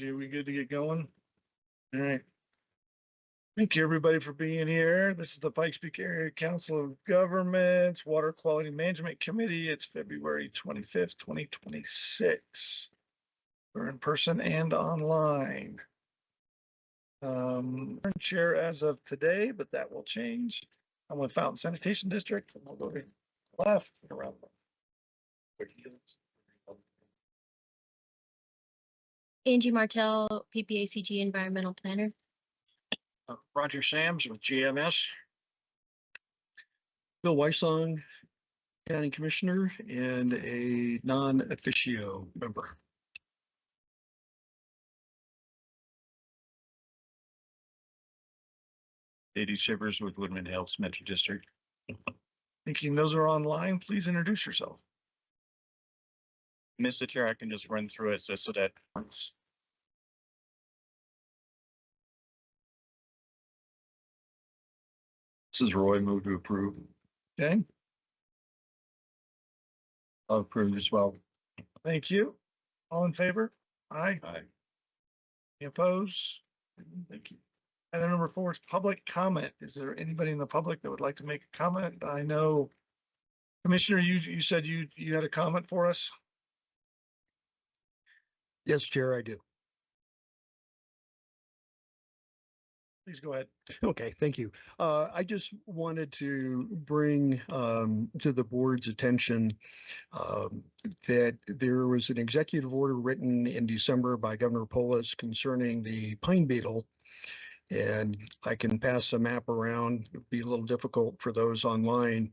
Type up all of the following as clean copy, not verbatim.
Are we good to get going? All right. Thank you, everybody, for being here. This is the Pikes Peak Area Council of Governments Water Quality Management Committee. It's February 25th, 2026. We're in person and online. Chair as of today, but that will change. I'm with Fountain Sanitation District. And we'll go to the left around. Angie Martell, PPACG Environmental Planner. Roger Sams with GMS. Bill Weissong, County Commissioner and a non-officio member. Katie Shivers with Woodman Hills Metro District. Thinking those are online, please introduce yourself. Mr. Chair, I can just run through it just so that. This is Roy, move to approve. Okay, I'll approve as well. thank you. All in favor? Aye. Aye. Any opposed? Thank you. Item number 4 is public comment. Is there anybody in the public that would like to make a comment? I know, Commissioner, you said you had a comment for us. Yes, Chair, I do. Please go ahead. Okay, thank you. I just wanted to bring to the board's attention that there was an executive order written in December by Governor Polis concerning the pine beetle. And I can pass the map around. It'd be a little difficult for those online.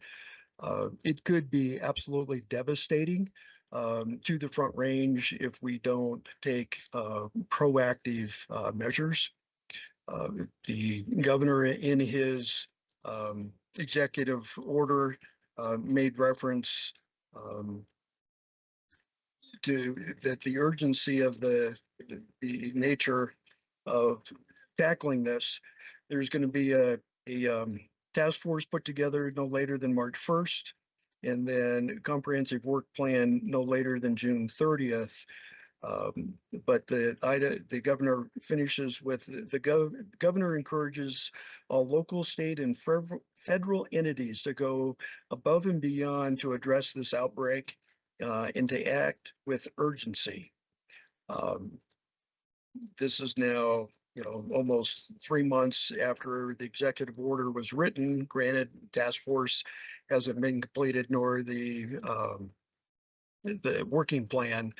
It could be absolutely devastating to the Front Range if we don't take proactive measures. The governor in his executive order made reference to that the urgency of the nature of tackling this. There's going to be a task force put together no later than March 1st, and then a comprehensive work plan no later than June 30th. But the governor finishes with the governor encourages all local, state, and federal entities to go above and beyond to address this outbreak and to act with urgency. This is now, almost 3 months after the executive order was written. Granted, task force hasn't been completed, nor the working plan,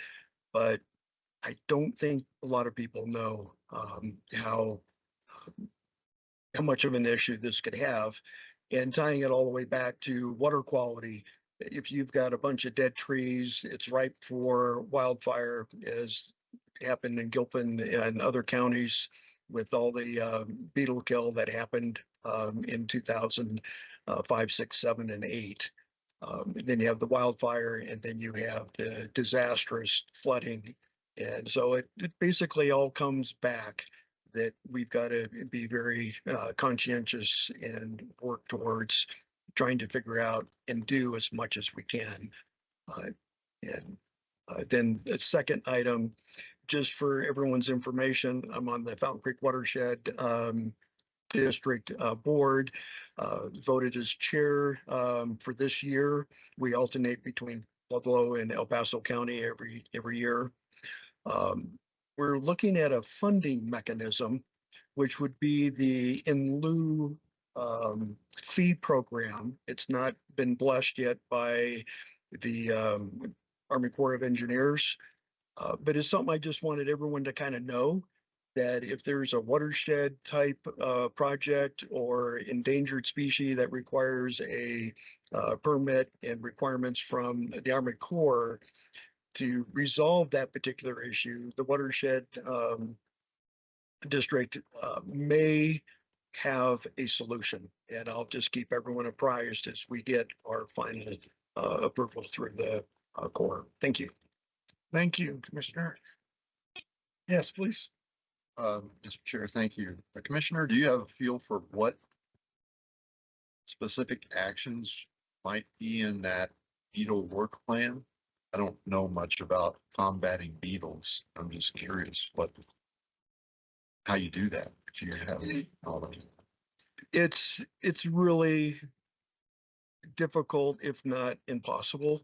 but I don't think a lot of people know how much of an issue this could have. And tying it all the way back to water quality, if you've got a bunch of dead trees, it's ripe for wildfire, as happened in Gilpin and other counties with all the beetle kill that happened in 2005, 6, 7, and 8. Then you have the wildfire, and then you have the disastrous flooding. And so it basically all comes back that we've got to be very conscientious and work towards trying to figure out and do as much as we can. Then the second item, just for everyone's information, I'm on the Fountain Creek Watershed District Board, voted as chair for this year. We alternate between Pueblo and El Paso County every year. We're looking at a funding mechanism, which would be the in lieu fee program. It's not been blessed yet by the Army Corps of Engineers, but it's something I just wanted everyone to kind of know, that if there's a watershed type project or endangered species that requires a permit and requirements from the Army Corps, to resolve that particular issue, the watershed district may have a solution, and I'll just keep everyone apprised as we get our final approval through the Corps. Thank you. Thank you, Commissioner. Yes, please. Mr. Chair, thank you. Commissioner, do you have a feel for what specific actions might be in that beetle work plan I don't know much about combating beetles. I'm just curious how you do that. If you have all of it. It's really difficult, if not impossible.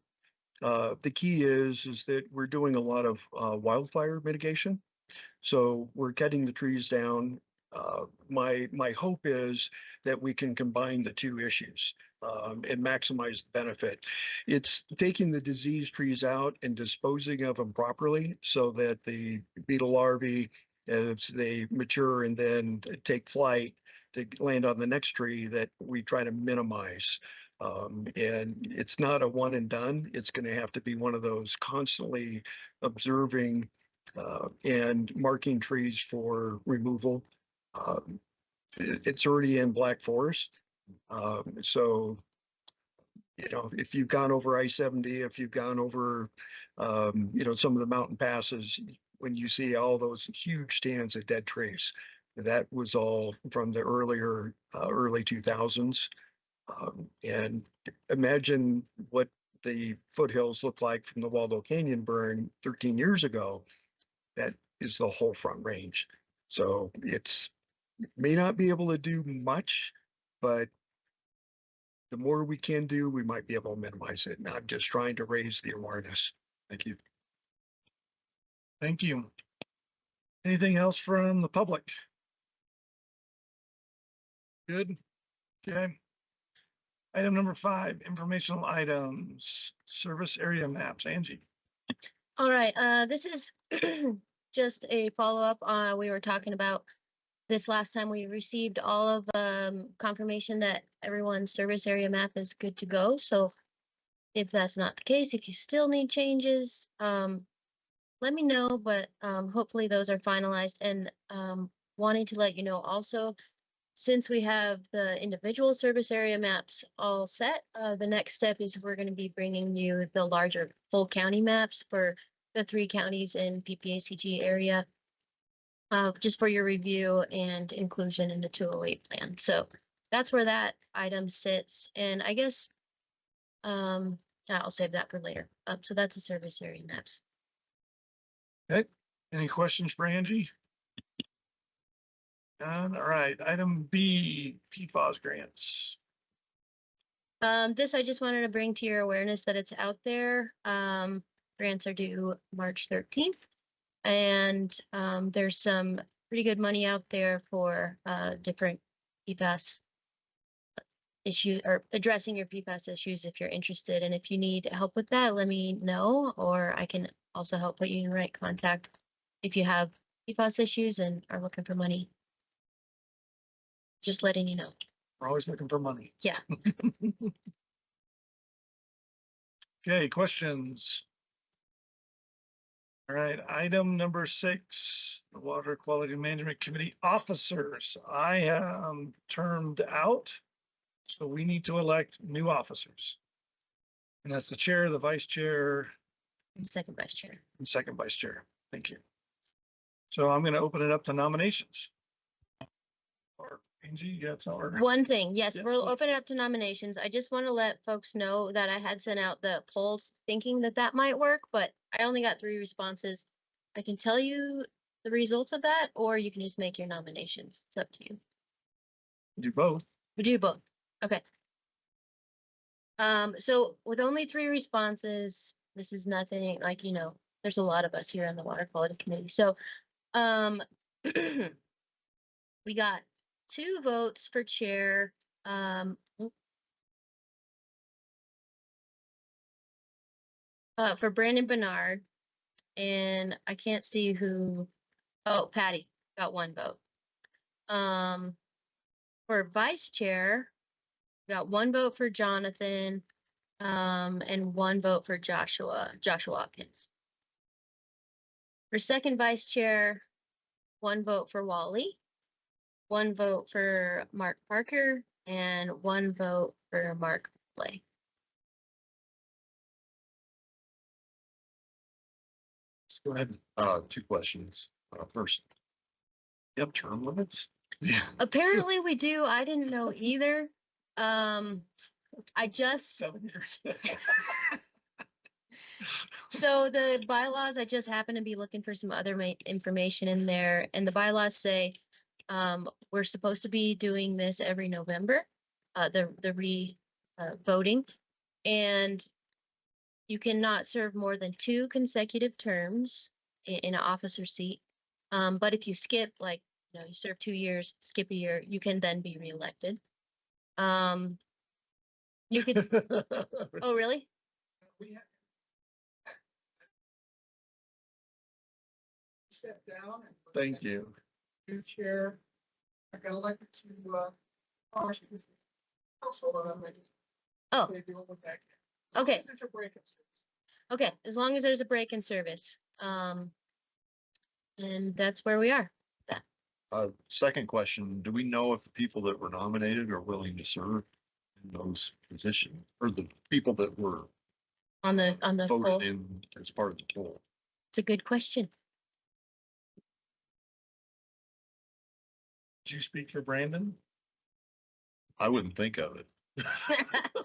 The key is that we're doing a lot of wildfire mitigation. So we're cutting the trees down. My hope is that we can combine the two issues and maximize the benefit. It's taking the diseased trees out and disposing of them properly so that the beetle larvae, as they mature and then take flight to land on the next tree, that we try to minimize. And it's not a one and done. It's going to have to be one of those constantly observing and marking trees for removal. It's already in Black Forest. So, if you've gone over I-70, if you've gone over, some of the mountain passes, when you see all those huge stands of dead trees, that was all from the early 2000s. And imagine what the foothills looked like from the Waldo Canyon burn 13 years ago. That is the whole Front Range. So may not be able to do much, but the more we can do, we might be able to minimize it. And I'm just trying to raise the awareness. Thank you. Thank you. Anything else from the public? Good. Okay. Item number 5, informational items, service area maps. Angie. All right, this is just a follow-up. We were talking about this last time. We received all of confirmation that everyone's service area map is good to go. So if that's not the case, if you still need changes, let me know, but hopefully those are finalized. And wanting to let you know also, since we have the individual service area maps all set, the next step is we're going to be bringing you the larger full county maps for the 3 counties in PPACG area, just for your review and inclusion in the 208 plan. So that's where that item sits. And I guess I'll save that for later. So that's the service area maps. Okay. Any questions for Angie? All right. Item B, PFAS grants. This I just wanted to bring to your awareness that it's out there. Grants are due March 13th. And there's some pretty good money out there for different PFAS issue or addressing your PFAS issues if you're interested. And if you need help with that, let me know, or I can also help put you in the right contact if you have PFAS issues and are looking for money. Just letting you know. We're always looking for money. Yeah. Okay, questions? All right, item number 6, the Water Quality Management Committee officers. I am termed out, so we need to elect new officers. And that's the chair, the vice chair, And second vice chair. and second vice chair. Thank you. So I'm going to open it up to nominations. Or Angie, you got something? One thing, yes, Yes, we'll please. open it up to nominations. I just want to let folks know that I had sent out the polls thinking that that might work, but I only got 3 responses. I can tell you the results of that, or you can just make your nominations. It's up to you. Do both. We do both. Okay. So with only 3 responses, this is nothing like, there's a lot of us here on the Water Quality Committee. So, we got 2 votes for chair. For Brandon Bernard, and I can't see who. Oh, Patty got 1 vote. For vice chair, got 1 vote for Jonathan, and 1 vote for Joshua Watkins. For second vice chair, 1 vote for Wally, 1 vote for Mark Parker, and 1 vote for Mark Blay. Go ahead. 2 questions. First, you have term limits? Yeah. Apparently we do. I didn't know either. I just 7 years. So the bylaws, I just happened to be looking for some other information in there, and the bylaws say we're supposed to be doing this every November, voting, and you cannot serve more than 2 consecutive terms in an officer seat. But if you skip, like, you serve 2 years, skip a year, you can then be reelected. You could, oh, really? Step down. And Thank you. New chair. I got elected to, Washington household. Oh, They deal with that. okay. There's a break in service. Okay, as long as there's a break in service. And that's where we are. Second question, do we know if the people that were nominated are willing to serve in those positions, or the people that were On the poll. voted in as part of the poll? It's a good question. Did you speak for Brandon? I wouldn't think of it.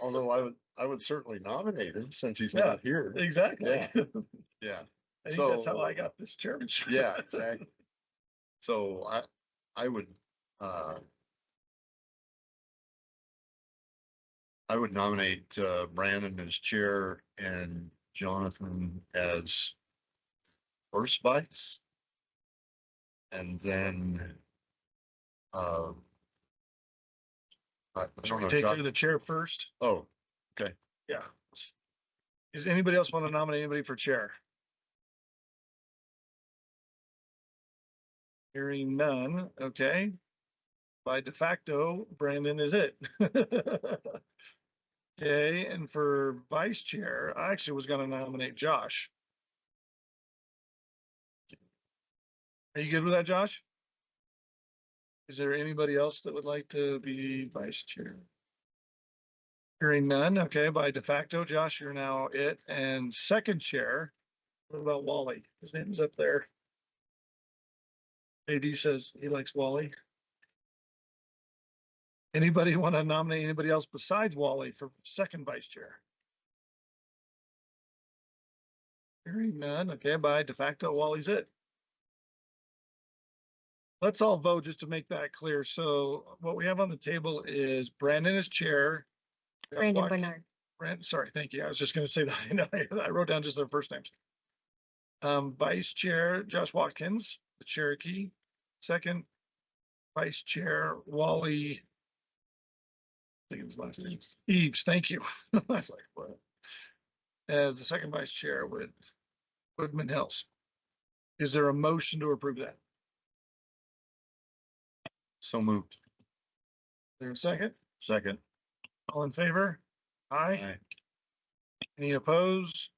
Although I would certainly nominate him since he's Yeah. not here. Exactly. Yeah. Yeah, I think that's how So- I got this chairmanship. yeah, exactly. So I would, I would nominate, Brandon as chair and Jonathan as first vice. And then, I Should don't we know. take care of the chair first? Oh, Yeah. Does anybody else want to nominate anybody for chair? Hearing none, okay. By de facto, Brandon is it. Okay, and for vice chair, I actually was gonna nominate Josh. Are you good with that, Josh? Is there anybody else that would like to be vice chair? Hearing none, okay, by de facto, Josh, you're now it. And second chair, what about Wally? His name's up there. AD says he likes Wally. Anybody want to nominate anybody else besides Wally for second vice chair? Hearing none, okay, by de facto, Wally's it. Let's all vote just to make that clear. So what we have on the table is Brandon as chair. Brandon Josh Bernard. Sorry, thank you. I was just gonna say that. I wrote down just their first names. Vice Chair Josh Watkins, the Cherokee. Second Vice Chair Wally. I think it was last name. Eves, thank you. I was like, what? As the second Vice Chair with Woodman Hills. Is there a motion to approve that? so moved. Is there a second? Second. All in favor? Aye. Aye. Any opposed?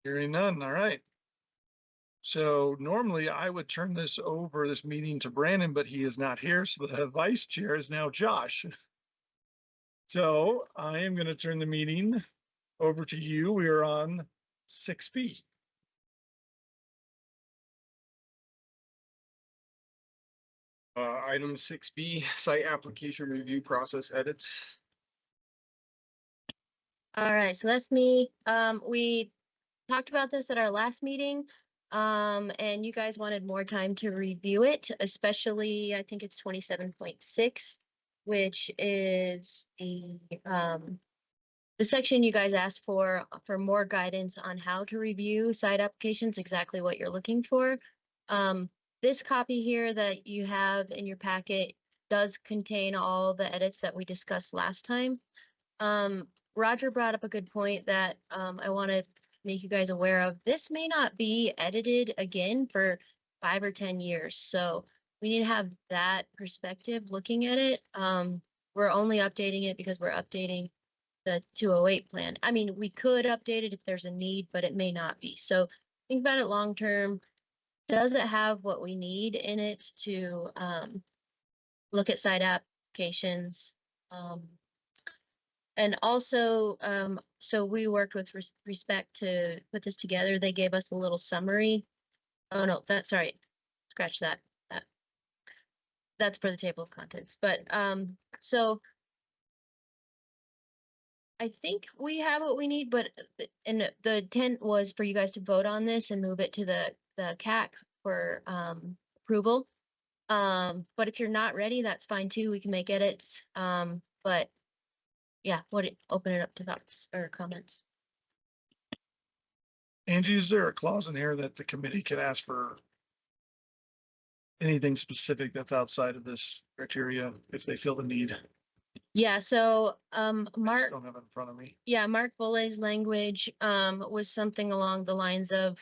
Hearing none, all right. So normally I would turn this meeting to Brandon, but he is not here, so the vice chair is now Josh. So I am going to turn the meeting over to you. We are on 6B. Item 6B, site application review process edits. All right, so that's me. We talked about this at our last meeting. And you guys wanted more time to review it, especially I think it's 27.6, which is the section you guys asked for more guidance on how to review site applications, exactly what you're looking for. This copy here that you have in your packet does contain all the edits that we discussed last time. Roger brought up a good point that I want to make you guys aware of. This may not be edited again for 5 or 10 years. So we need to have that perspective looking at it. We're only updating it because we're updating the 208 plan. I mean, we could update it if there's a need, but it may not be. So think about it long term. Does it have what we need in it to look at site applications? And also, so we worked with respect to put this together. They gave us a little summary. Oh no, sorry, scratch that. That's for the table of contents. But so I think we have what we need, but and the intent was for you guys to vote on this and move it to the CAC for approval. But if you're not ready, that's fine too. We can make edits. But yeah, open it up to thoughts or comments. Angie, is there a clause in here that the committee can ask for anything specific that's outside of this criteria if they feel the need? Yeah, so I just Mark, don't have it in front of me. yeah, Mark Bully's language was something along the lines of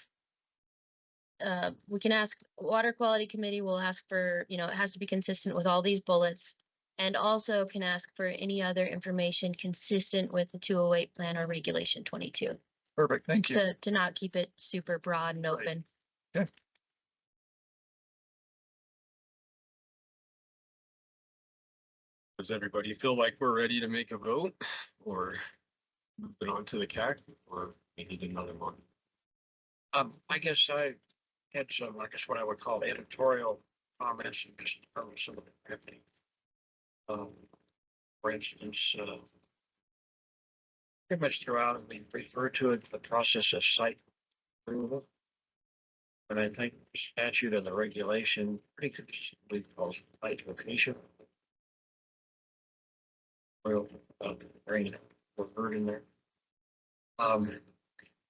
we can ask, Water Quality Committee will ask for, it has to be consistent with all these bullets, and also can ask for any other information consistent with the 208 plan or regulation 22. Perfect, thank you. So to not keep it super broad and Right. open. Does everybody feel like we're ready to make a vote or move it on to the CAC or we need another one? I guess I had some, I guess what I would call editorial comments and just from some of the happening. For instance, pretty much throughout, we refer to it, the process of site approval. And I think the statute and the regulation pretty consistently calls it site location. Well, very word in there.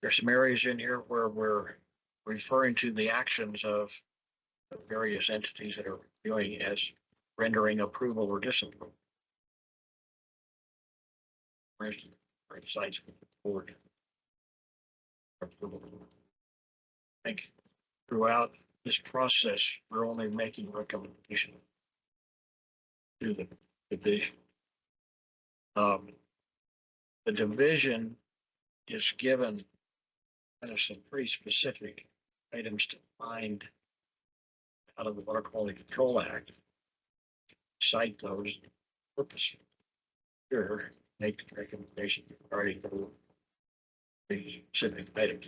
There's some areas in here where we're referring to the actions of the various entities that are doing as rendering approval or disapproval. For instance, for sites board. Approval. I think throughout this process, we're only making recommendations to the division. The division is given kind of some pretty specific items to find out of the Water Quality Control Act. Cite those purposes. Here, make recommendations regarding the specific items.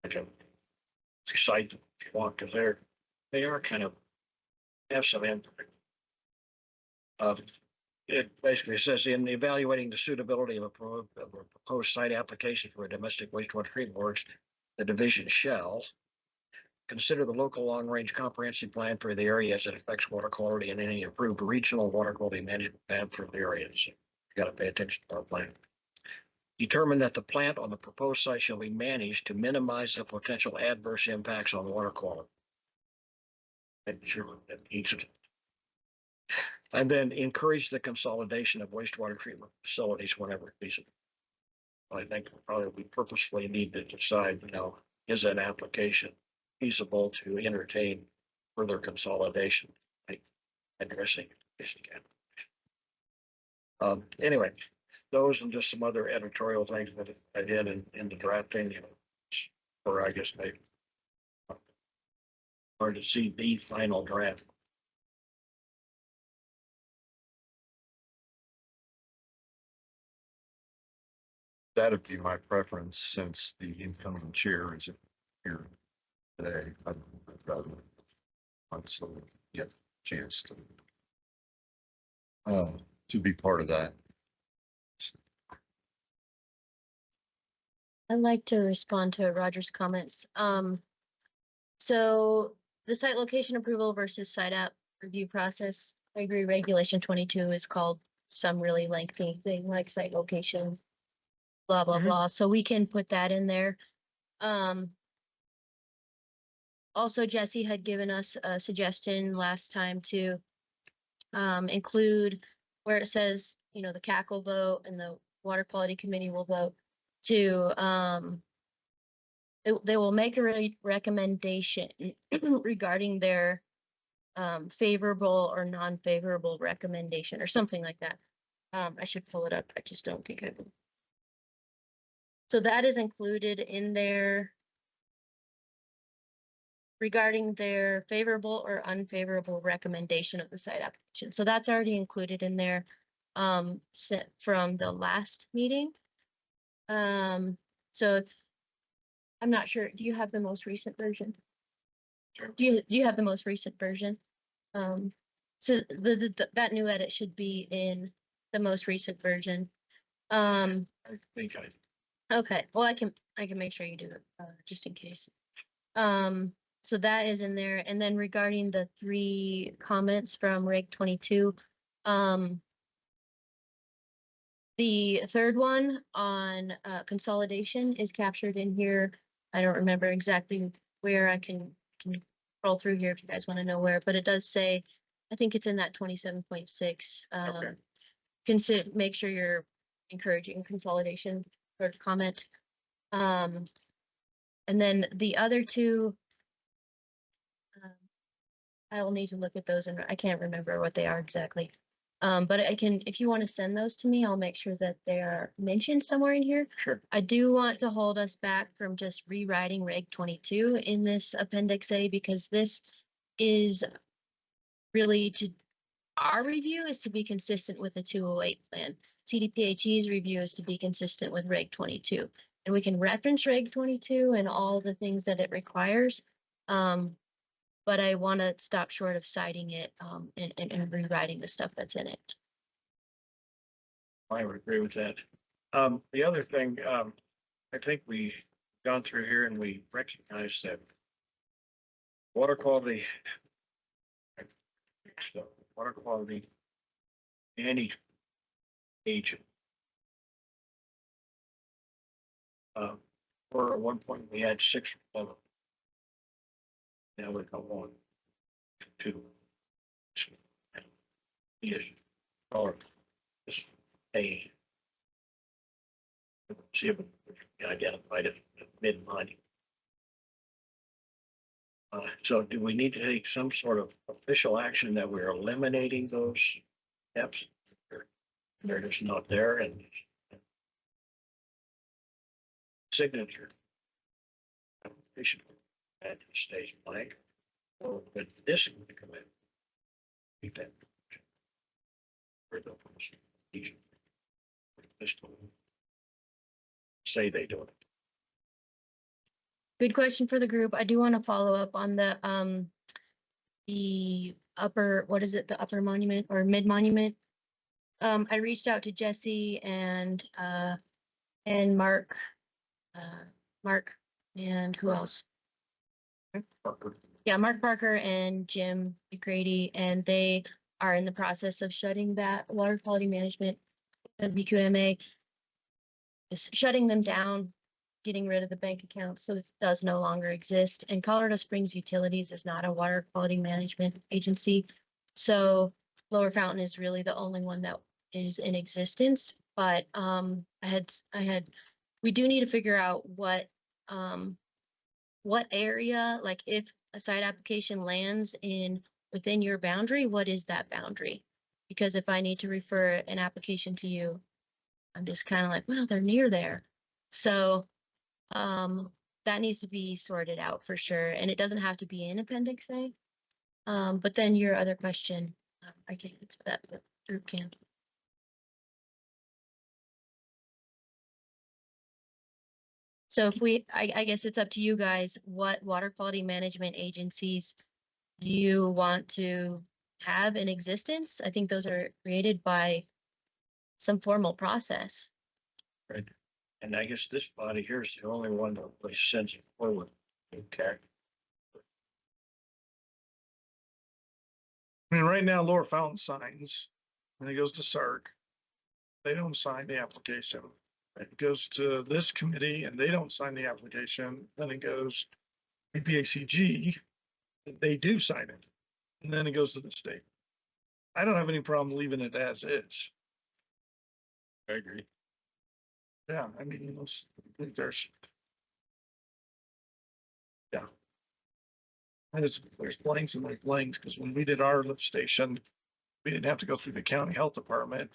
I can cite them if you want, because they are kind of have some input. It basically says in evaluating the suitability of a proposed site application for a domestic wastewater treatment works, the division shall consider the local long-range comprehensive plan for the area as it affects water quality and any approved regional water quality management plan for the areas. You got to pay attention to our plan. Determine that the plant on the proposed site shall be managed to minimize the potential adverse impacts on water quality. And sure, that needs it. And then encourage the consolidation of wastewater treatment facilities whenever feasible. I think probably we purposefully need to decide, is an application feasible to entertain further consolidation, like addressing this again. Anyway, those and just some other editorial things that I did in the drafting, or I guess maybe hard to see the final draft. That'd be my preference since the incoming chair isn't here today. I'd rather also get a chance to be part of that. I'd like to respond to Roger's comments. So the site location approval versus site app review process, I agree, regulation 22 is called some really lengthy thing like site location, blah, blah, Mhm. blah. So we can put that in there. Also, Jesse had given us a suggestion last time to include where it says, the CAC will vote and the Water Quality Committee will vote to, they will make a recommendation regarding their favorable or non-favorable recommendation or something like that. I should pull it up. I just don't think I will. So that is included in there regarding their favorable or unfavorable recommendation of the site application. So that's already included in there sent from the last meeting. So I'm not sure, do you have the most recent version? Do you have the most recent version? So that new edit should be in the most recent version. I think Okay, well, I can make sure you do it, just in case. So that is in there, and then regarding the 3 comments from Reg 22, the third one on, consolidation is captured in here. I don't remember exactly where. I can scroll through here if you guys want to know where, but it does say, I think it's in that 27.6. Okay. Make sure you're encouraging consolidation or comment. And then the other 2, I will need to look at those, and I can't remember what they are exactly. But I can, if you want to send those to me, I'll make sure that they are mentioned somewhere in here. Sure. I do want to hold us back from just rewriting Reg 22 in this Appendix A, because this is really our review is to be consistent with the 208 plan. CDPHE's review is to be consistent with Reg 22. And we can reference Reg 22 and all the things that it requires. But I want to stop short of citing it and rewriting the stuff that's in it. I would agree with that. The other thing, I think we gone through here and we recognize that water quality, any agent. For at one point we had 6 of them. Now we got 1, 2. Yes, or just a. See if we can identify it mid-money. So do we need to take some sort of official action that we're eliminating those steps? They're just not there, and signature. They should add to stage blank, or with this come in. Keep that. For the person, say they do it. Good question for the group. I do want to follow up on the upper, what is it, the upper monument or mid monument? I reached out to Jesse and Mark, and who else? Parker. Yeah, Mark Parker and Jim Grady, and they are in the process of shutting that water quality management BQMA, is shutting them down, getting rid of the bank account, so it does no longer exist. And Colorado Springs Utilities is not a water quality management agency, so Lower Fountain is really the only one that is in existence. But we do need to figure out what area, like if a site application lands within your boundary, what is that boundary? Because if I need to refer an application to you, I'm just kind of like, well, they're near there. So that needs to be sorted out for sure. And it doesn't have to be in Appendix A. But then your other question, I can answer that, but the group can. So if I guess it's up to you guys, what water quality management agencies you want to have in existence. I think those are created by some formal process. Right. And I guess this body here is the only one that really sends it forward. Okay. I mean, right now, Lower Fountain signs, and it goes to SARC. They don't sign the application. It goes to this committee and they don't sign the application. Then it goes PPACG. They do sign it. And then it goes to the state. I don't have any problem leaving it as is. I agree. Yeah, I mean, I think there's. Yeah. And there's blanks and like blanks, because when we did our lift station, we didn't have to go through the county health department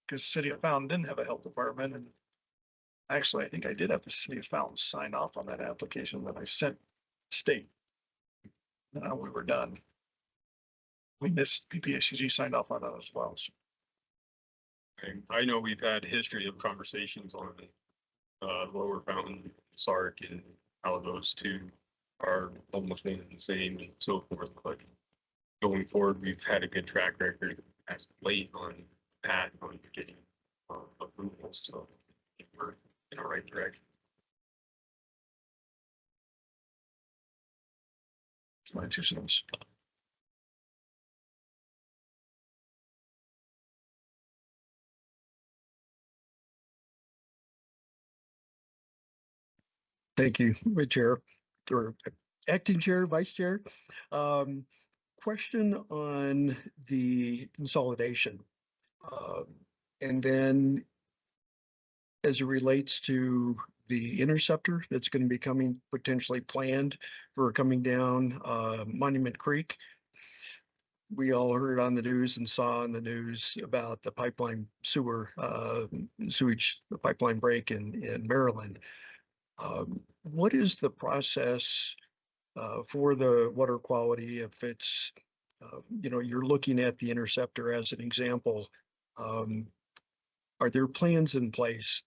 because City of Fountain didn't have a health department. And actually, I think I did have the City of Fountain sign off on that application that I sent state. Now we were done. I mean, this PPACG signed off on that as well. So. And I know we've had history of conversations on Lower Fountain, Sark, and how those two are almost one and the same and so forth. But going forward, we've had a good track record as of late on path on getting approvals, so we're in the right direction. It's my 2 cents. Thank you, Chair, or Acting Chair, Vice Chair. Question on the consolidation. And then as it relates to the interceptor that's going to be coming, potentially planned for coming down Monument Creek. We all heard on the news and saw on the news about the pipeline sewage pipeline break in Maryland. What is the process for the water quality if it's, you're looking at the interceptor as an example? Are there plans in place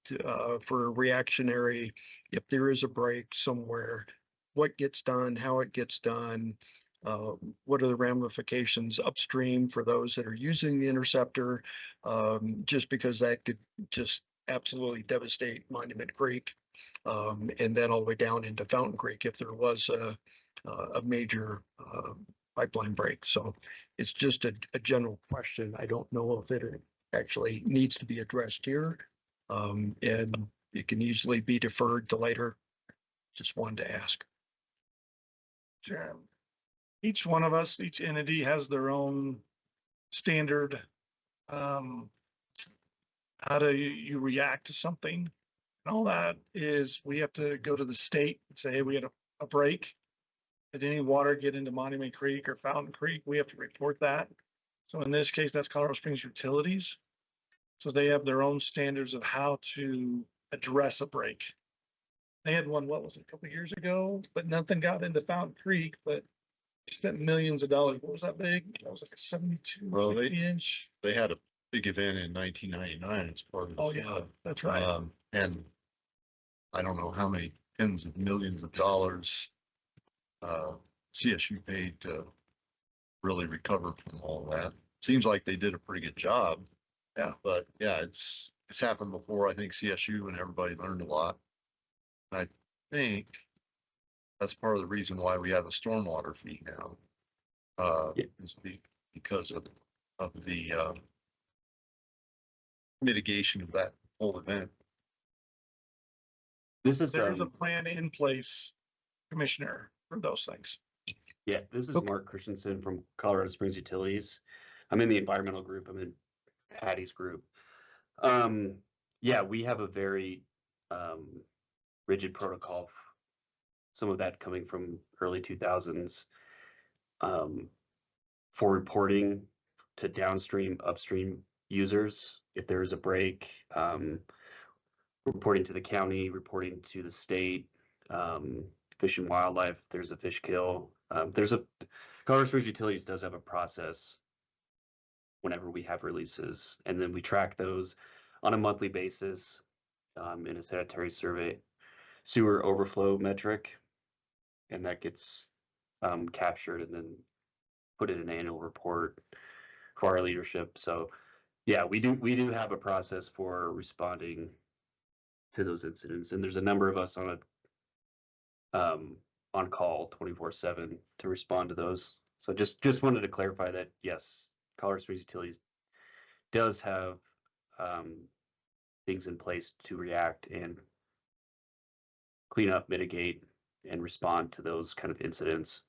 for reactionary, if there is a break somewhere, what gets done, how it gets done? What are the ramifications upstream for those that are using the interceptor? Just because that could just absolutely devastate Monument Creek. And then all the way down into Fountain Creek if there was a major pipeline break. So it's just a general question. I don't know if it actually needs to be addressed here. And it can easily be deferred to later. Just wanted to ask. Sure. Each one of us, each entity has their own standard. How do you react to something? And all that is we have to go to the state and say, hey, we had a break. Did any water get into Monument Creek or Fountain Creek? We have to report that. So in this case, that's Colorado Springs Utilities. So they have their own standards of how to address a break. They had one, what was it, a couple of years ago, but nothing got into Fountain Creek, but spent millions of dollars. What was that big? That was like a 72 Well, 50 inch. They had a big event in 1999 as part of the Oh yeah, flood. that's right. And I don't know how many tens of millions of dollars CSU paid to really recover from all that. Seems like they did a pretty good job. Yeah. But yeah, it's happened before. I think CSU and everybody learned a lot. And I think that's part of the reason why we have a stormwater fee now. Is because of the mitigation of that whole event. This is, There is a plan in place, Commissioner, for those things. yeah, this is Okay. Mark Christensen from Colorado Springs Utilities. I'm in the environmental group. I'm in Patty's group. Yeah, we have a very rigid protocol. Some of that coming from early 2000s for reporting to downstream, upstream users if there is a break, reporting to the county, reporting to the state, Fish and Wildlife, if there's a fish kill. Colorado Springs Utilities does have a process whenever we have releases, and then we track those on a monthly basis in a sanitary survey, sewer overflow metric, and that gets captured and then put in an annual report for our leadership. So yeah, we do have a process for responding to those incidents, and there's a number of us on call 24/7 to respond to those. So just wanted to clarify that yes, Colorado Springs Utilities does have things in place to react and clean up, mitigate, and respond to those kind of incidents.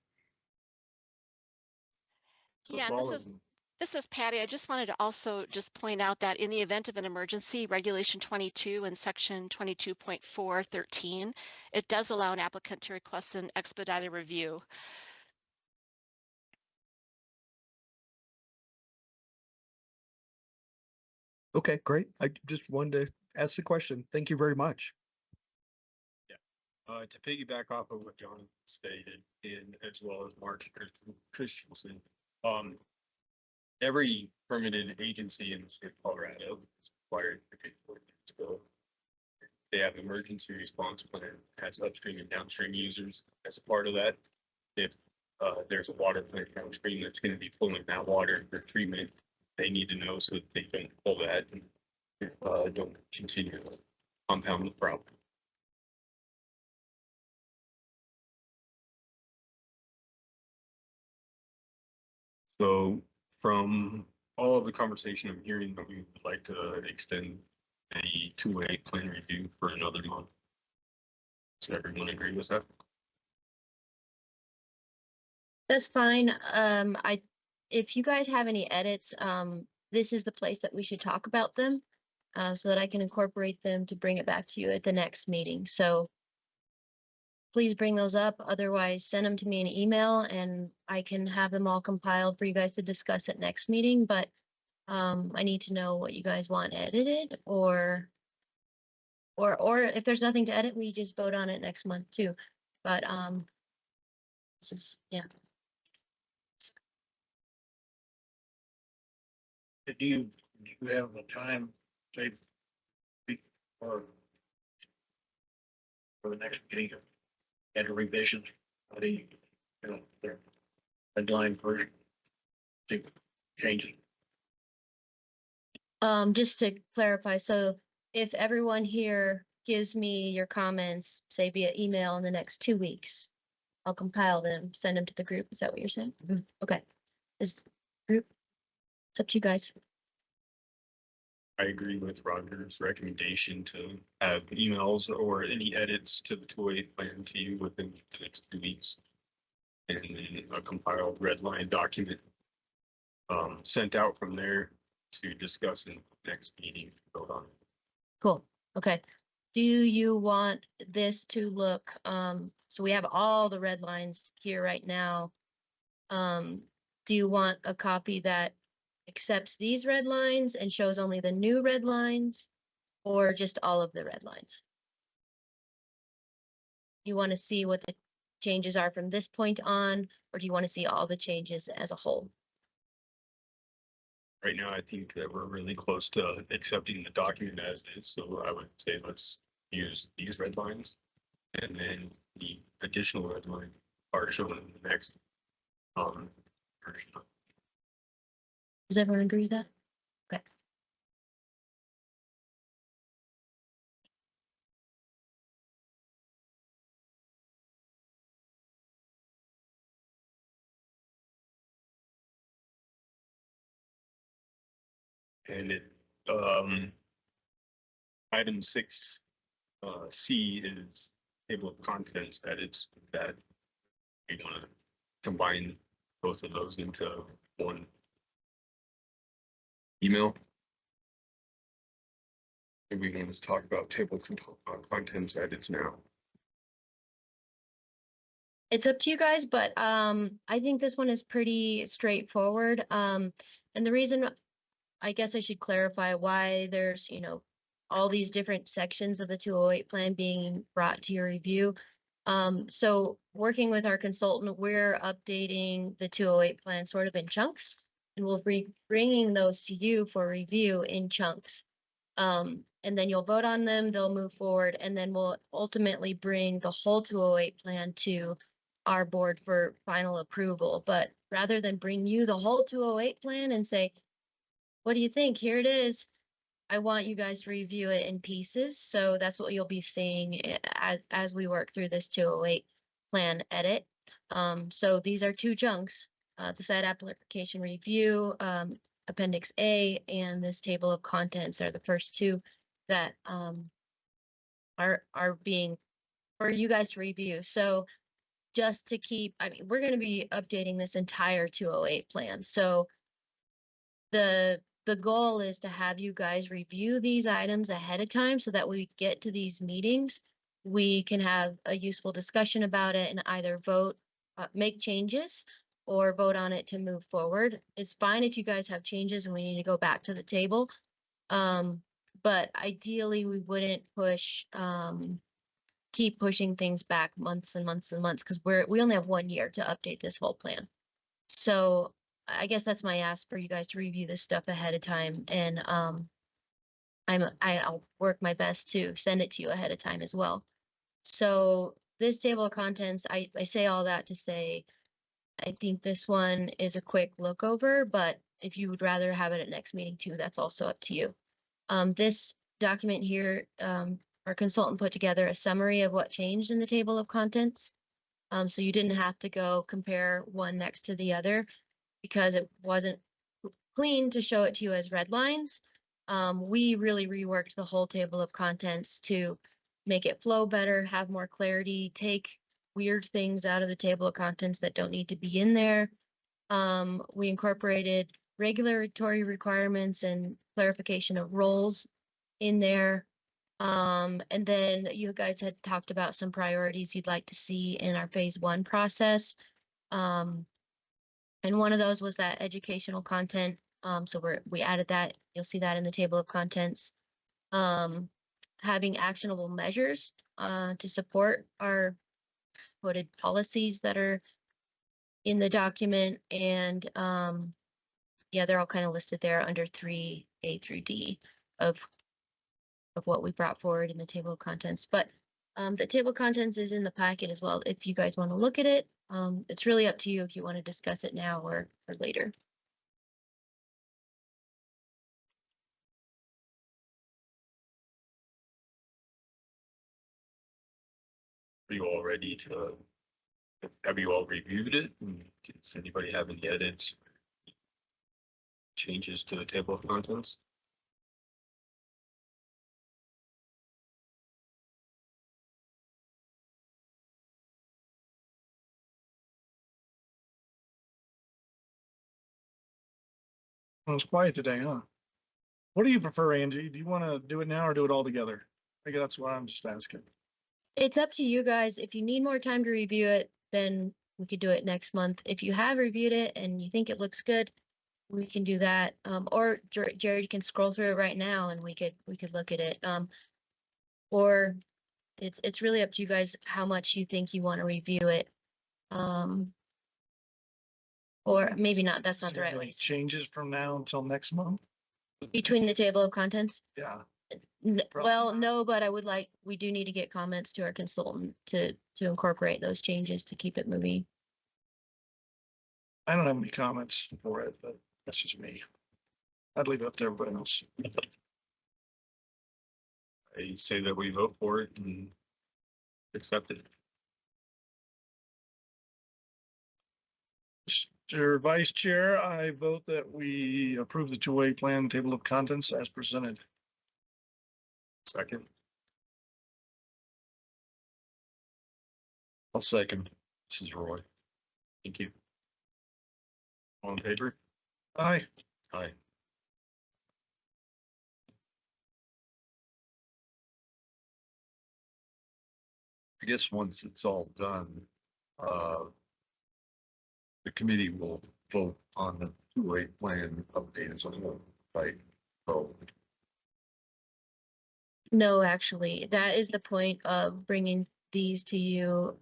So Yeah, it's and all of them. this is Patty. I just wanted to also just point out that in the event of an emergency, Regulation 22 and Section 22.413, it does allow an applicant to request an expedited review. Okay, great. I just wanted to ask the question. Thank you very much. To piggyback off of what John stated, and as well as Mark Christensen, every permitted agency in the state of Colorado is required to go. They have an emergency response plan, has upstream and downstream users as a part of that. If there's a water plant downstream that's going to be pulling that water for treatment, they need to know so that they don't pull that and don't continue to compound the problem. So from all of the conversation I'm hearing, that we would like to extend a 2-way plan review for another month. Does everyone agree with that? That's fine. If you guys have any edits, this is the place that we should talk about them, so that I can incorporate them to bring it back to you at the next meeting. So please bring those up. Otherwise, send them to me in email and I can have them all compiled for you guys to discuss at next meeting. But I need to know what you guys want edited, or if there's nothing to edit, we just vote on it next month too. But this is, yeah. Do you have the time, say, for the next meeting, and a revision of the, their deadline for changing? Just to clarify, so if everyone here gives me your comments, say via email in the next 2 weeks, I'll compile them, send them to the group. Is that what you're saying? Okay. Is group? It's up to you guys. I agree with Roger's recommendation to have emails or any edits to the 2-way plan to you within the next 2 weeks. And then a compiled red line document sent out from there to discuss in the next meeting. Vote on it. Cool. Okay. Do you want this to look, so we have all the red lines here right now. Do you want a copy that accepts these red lines and shows only the new red lines, or just all of the red lines? You want to see what the changes are from this point on, or do you want to see all the changes as a whole? Right now, I think that we're really close to accepting the document as is, so I would say let's use these red lines. And then the additional red line are shown in the next version. Does everyone agree with that? Okay. And it, item 6, C is table of contents that we want to combine both of those into one email. And we want to talk about table of contents edits now. It's up to you guys, but I think this one is pretty straightforward. And the reason, I guess I should clarify why there's, all these different sections of the 208 plan being brought to your review. So working with our consultant, we're updating the 208 plan sort of in chunks, and we'll be bringing those to you for review in chunks. And then you'll vote on them, they'll move forward, and then we'll ultimately bring the whole 208 plan to our board for final approval. But rather than bring you the whole 208 plan and say, what do you think? Here it is. I want you guys to review it in pieces. So that's what you'll be seeing as we work through this 208 plan edit. So these are 2 chunks, the site application review, Appendix A, and this table of contents are the first 2 that are being for you guys to review. So just to keep, we're going to be updating this entire 208 plan. So the goal is to have you guys review these items ahead of time so that when we get to these meetings, we can have a useful discussion about it and either vote, make changes, or vote on it to move forward. It's fine if you guys have changes and we need to go back to the table. But ideally we wouldn't keep pushing things back months and months and months, because we only have 1 year to update this whole plan. So I guess that's my ask for you guys to review this stuff ahead of time, and I'll work my best to send it to you ahead of time as well. So this table of contents, I say all that to say I think this one is a quick look over, but if you would rather have it at next meeting too, that's also up to you. This document here, our consultant put together a summary of what changed in the table of contents. So you didn't have to go compare one next to the other because it wasn't clean to show it to you as red lines. We really reworked the whole table of contents to make it flow better, have more clarity, take weird things out of the table of contents that don't need to be in there. We incorporated regulatory requirements and clarification of roles in there. And then you guys had talked about some priorities you'd like to see in our phase 1 process. And one of those was that educational content. So we added that. You'll see that in the table of contents. Having actionable measures to support our quoted policies that are in the document. And yeah, they're all kind of listed there under 3A through D of what we brought forward in the table of contents. But the table of contents is in the packet as well if you guys want to look at it. It's really up to you if you want to discuss it now or later. Are you all ready to, have you all reviewed it? And does anybody have any edits? Changes to the table of contents? Well, it's quiet today, huh? What do you prefer, Angie? Do you want to do it now or do it all together? I guess that's what I'm just asking. It's up to you guys. If you need more time to review it, then we could do it next month. If you have reviewed it and you think it looks good, we can do that. Or Jared can scroll through it right now and we could look at it. Or it's really up to you guys how much you think you want to review it. Or maybe not, that's not the right way. Changes from now until next month? Between the table of contents? Yeah. Well, no, but we do need to get comments to our consultant to incorporate those changes to keep it moving. I don't have any comments for it, but that's just me. I'd leave it up to everybody else. I say that we vote for it and accept it. Mr. Vice Chair, I vote that we approve the two-way plan table of contents as presented. Second. I'll second. This is Roy. Thank you. All in favor? Aye. Aye. I guess once it's all done, the committee will vote on the two-way plan update as well, right? So No, actually, that is the point of bringing these to you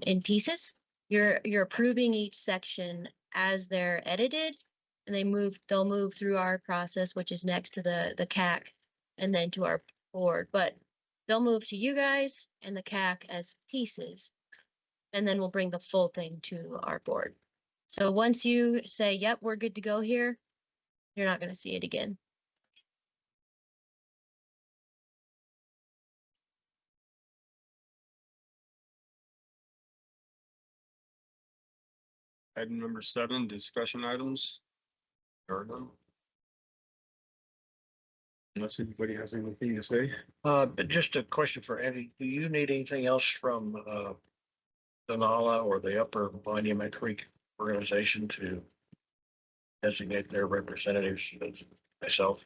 in pieces. You're approving each section as they're edited, and they'll move through our process, which is next to the CAC, and then to our board. But they'll move to you guys and the CAC as pieces, and then we'll bring the full thing to our board. So once you say, "Yep, we're good to go here," you're not going to see it again. Item number 7, discussion items. There are none. Unless anybody has anything to say. But just a question for Eddie, do you need anything else from Denala or the Upper Monument Creek organization to designate their representatives as myself?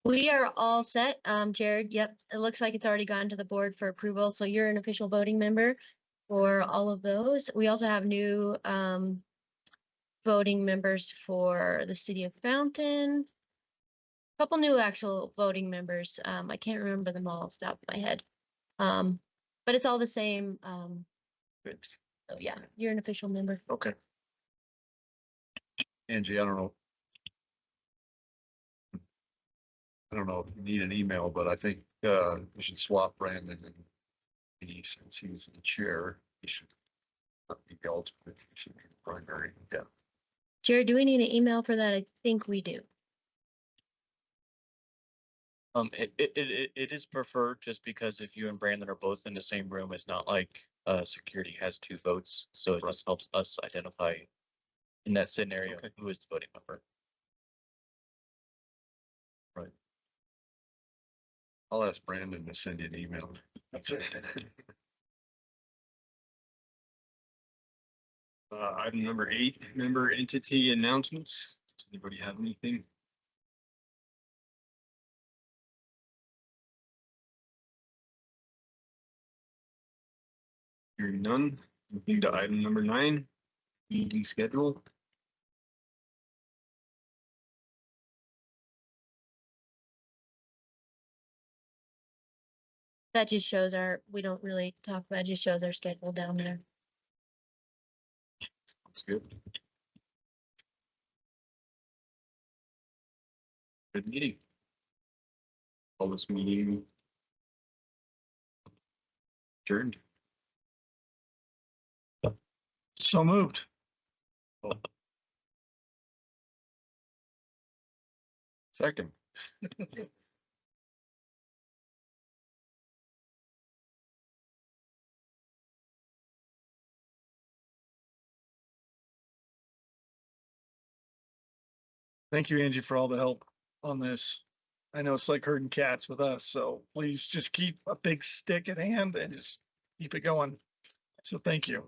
We are all set. Jared, yep, it looks like it's already gone to the board for approval, so you're an official voting member for all of those. We also have new voting members for the city of Fountain. A couple new actual voting members. I can't remember them all off the top of my head. But it's all the same groups. So yeah, you're an official member. Okay. Angie, I don't know if you need an email, but I think we should swap Brandon and me since he's the chair. He should not the ultimate, it should be the primary, yeah. Jared, do we need an email for that? I think we do. It is preferred just because if you and Brandon are both in the same room, it's not like security has 2 votes, so it just helps us identify in that scenario Okay. who is the voting member. I'll ask Brandon to send you an email. That's it. Item number 8, member entity announcements. Does anybody have anything? Hearing none, moving to item number 9, meeting schedule. That just shows we don't really talk about, it just shows our schedule down there. That's good. Good meeting. Call this meeting adjourned. So moved. Second. Thank you, Angie, for all the help on this. I know it's like herding cats with us, so please just keep a big stick at hand and just keep it going. So thank you.